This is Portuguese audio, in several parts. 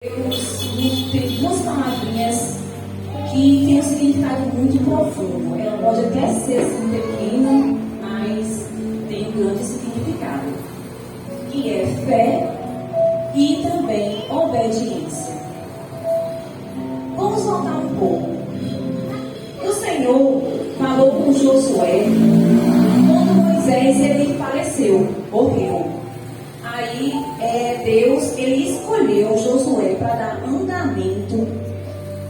Tem duas palavrinhas que têm um significado muito profundo. Ela pode até ser assim, pequena, mas tem um grande significado, que é fé e também obediência. Vamos voltar um pouco. O Senhor falou com Josué quando Moisés ele faleceu, morreu. Aí Deus ele escolheu Josué para dar andamento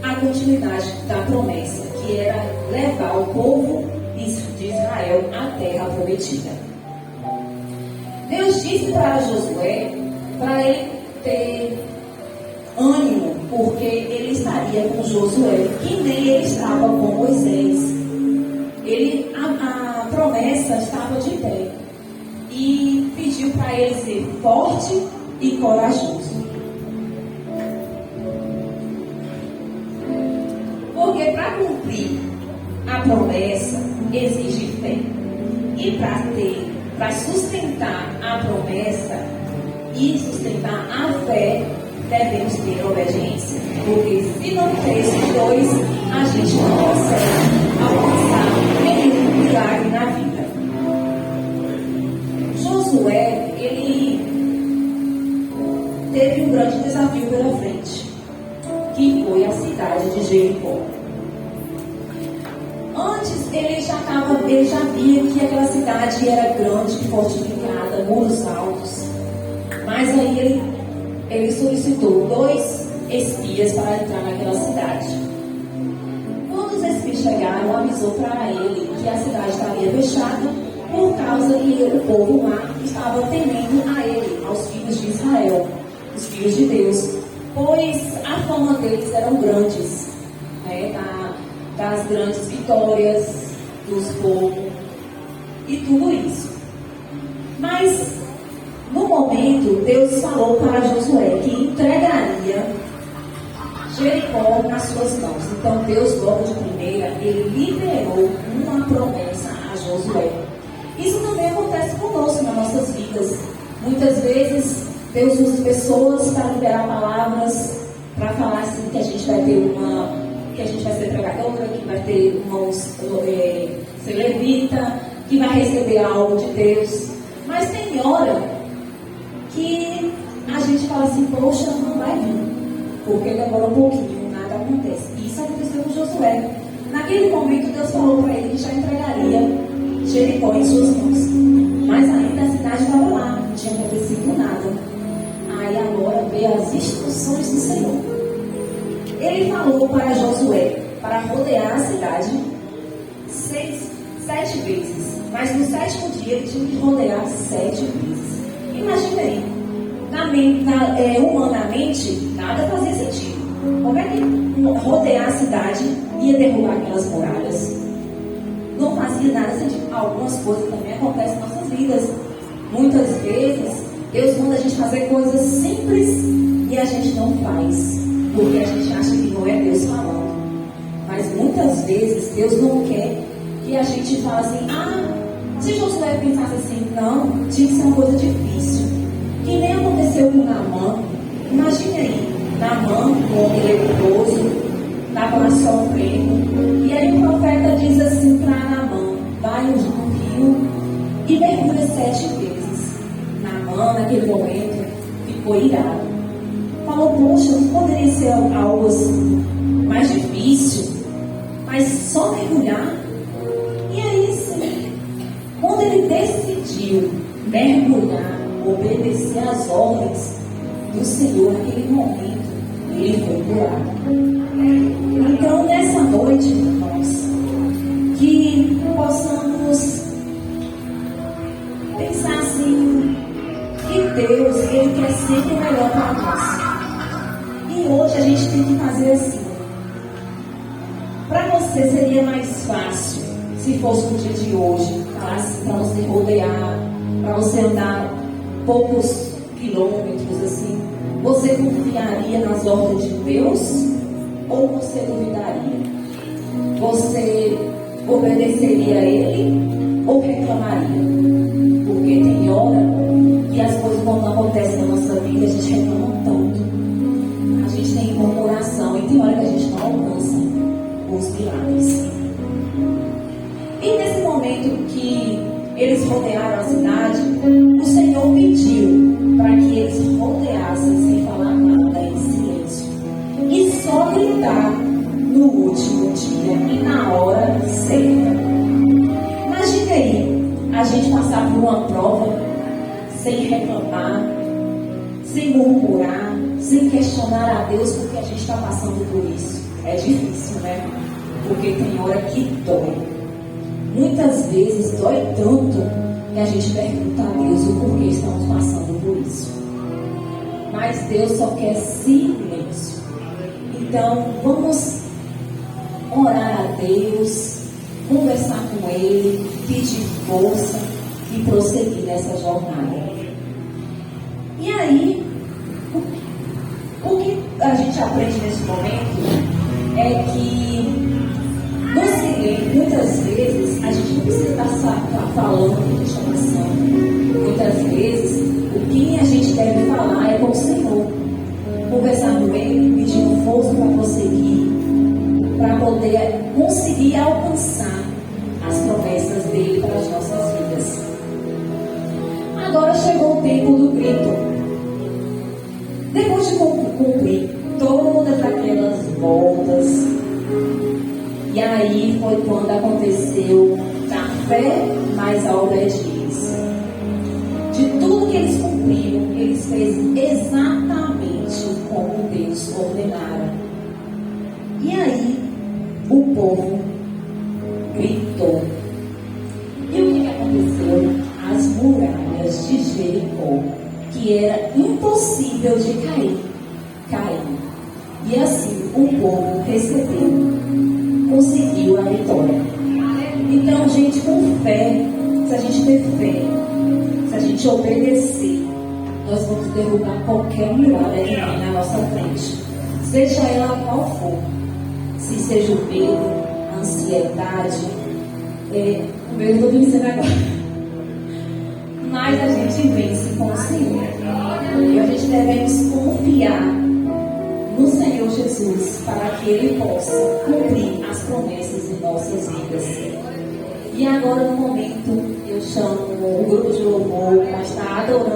à continuidade da promessa, que era levar o povo de Israel à terra prometida. Deus disse para Josué para ele ter ânimo, porque ele estaria com Josué, que nem ele estava com Moisés. A promessa estava de pé. E pediu para ele ser forte e corajoso. Porque para cumprir a promessa exige fé. E para sustentar a promessa e sustentar a fé, devemos ter obediência. Porque se não ter esses dois, a gente não consegue alcançar nenhum milagre na vida. Josué, ele teve um grande desafio pela frente, que foi a cidade de Jericó. Antes, ele já via que aquela cidade era grande, fortificada, muros altos. Mas aí ele solicitou 2 espias para entrar naquela cidade. Quando os espias chegaram, avisou para ele que a cidade estaria fechada, por causa que o povo lá estava temendo a ele, aos filhos de Israel, os filhos de Deus, pois a fama deles eram grandes, né, das grandes vitórias dos povos e tudo isso. Mas no momento Deus falou para Josué que entregaria Jericó nas suas mãos. Então Deus logo de primeira ele liberou uma promessa a Josué. Isso também acontece conosco nas nossas vidas. Muitas vezes Deus usa pessoas para liberar palavras, para falar assim que a gente vai ter que a gente vai ser pregadora, que vai ter irmãos ser levita, que vai receber algo de Deus. Mas tem hora que a gente fala assim, poxa, não vai vir, porque demora um pouquinho, nada acontece. Isso aconteceu com Josué. Naquele momento Deus falou para ele que já entregaria Jericó em suas mãos. Mas ainda a cidade estava lá, não tinha acontecido nada. Aí agora veio as instruções do Senhor. Ele falou para Josué para rodear a cidade 7 vezes. Mas no 7º dia ele tinha que rodear 7 vezes. Imagina aí, humanamente nada fazia sentido. Como é que rodear a cidade ia derrubar aquelas muralhas? Não fazia nada sentido. Algumas coisas também acontecem em nossas vidas. Muitas vezes, Deus manda a gente fazer coisas simples e a gente não faz, porque a gente acha que não é Deus falando. Mas muitas vezes, Deus não quer que a gente fale assim, se Josué pensasse assim, não, tinha que ser uma coisa difícil. Que nem aconteceu com Naamã. Imagine aí, Naamã, um homem leproso, estava lá sofrendo. E aí o profeta diz assim para Naamã, vai no rio e mergulha 7 vezes. Naamã, naquele momento, ficou irado. Falou, poxa, não poderia ser algo assim mais difícil, mas só mergulhar. E aí sim, quando ele decidiu mergulhar, obedecer às ordens do Senhor naquele momento, ele foi curado. Então, nessa noite, irmãos, que possamos pensar assim, que Deus, Ele quer sempre o melhor para nós. E hoje a gente tem que fazer assim. Para você seria mais fácil, se fosse no dia de hoje, para você rodear, para você andar poucos quilômetros assim, você confiaria nas ordens de Deus? Ou você duvidaria? Você obedeceria a Ele ou reclamaria? Porque tem hora que as coisas quando não acontecem na nossa vida, a gente reclama tanto. não alcançam os milagres. E nesse momento que eles rodearam a cidade, o Senhor pediu para que eles rodeassem sem falar nada, em silêncio, e só gritar no último dia e na hora certa. Imagine aí, a gente passar por uma prova sem reclamar, sem murmurar, sem questionar a Deus porque a gente está passando por isso. É difícil, né? Porque tem hora que dói. Muitas vezes dói tanto que a gente pergunta a Deus o porquê estamos passando por isso. Mas Deus só quer silêncio. Então, vamos orar a Deus, conversar com Ele, pedir força e prosseguir nessa jornada. E aí, o que a gente aprende nesse momento é que no silêncio, muitas vezes, a gente não precisa estar falando de chamação. Muitas vezes, o que a gente deve falar é com o Senhor. Conversar com Ele, pedindo força para prosseguir, para poder conseguir alcançar as promessas dele para as nossas vidas. Agora chegou o tempo do grito. Depois de cumprir todas aquelas voltas, e aí foi quando aconteceu a fé mais a obediência. De tudo que eles cumpriram, eles fizeram exatamente como Deus ordenara. E aí, o povo gritou. E o que aconteceu? As muralhas de Jericó, que era impossível de cair. E assim, o povo recebeu, conseguiu a vitória. Então, gente, com fé, se a gente ter fé, se a gente obedecer, nós vamos derrubar qualquer muralha que vem na nossa frente, seja ela qual for. Se seja o medo, a ansiedade, o medo eu estou dizendo agora. Mas a gente vence com o Senhor. E a gente devemos confiar no Senhor Jesus para que Ele possa cumprir as promessas em nossas vidas. E agora, no momento, eu chamo o grupo de louvor para estar adorando.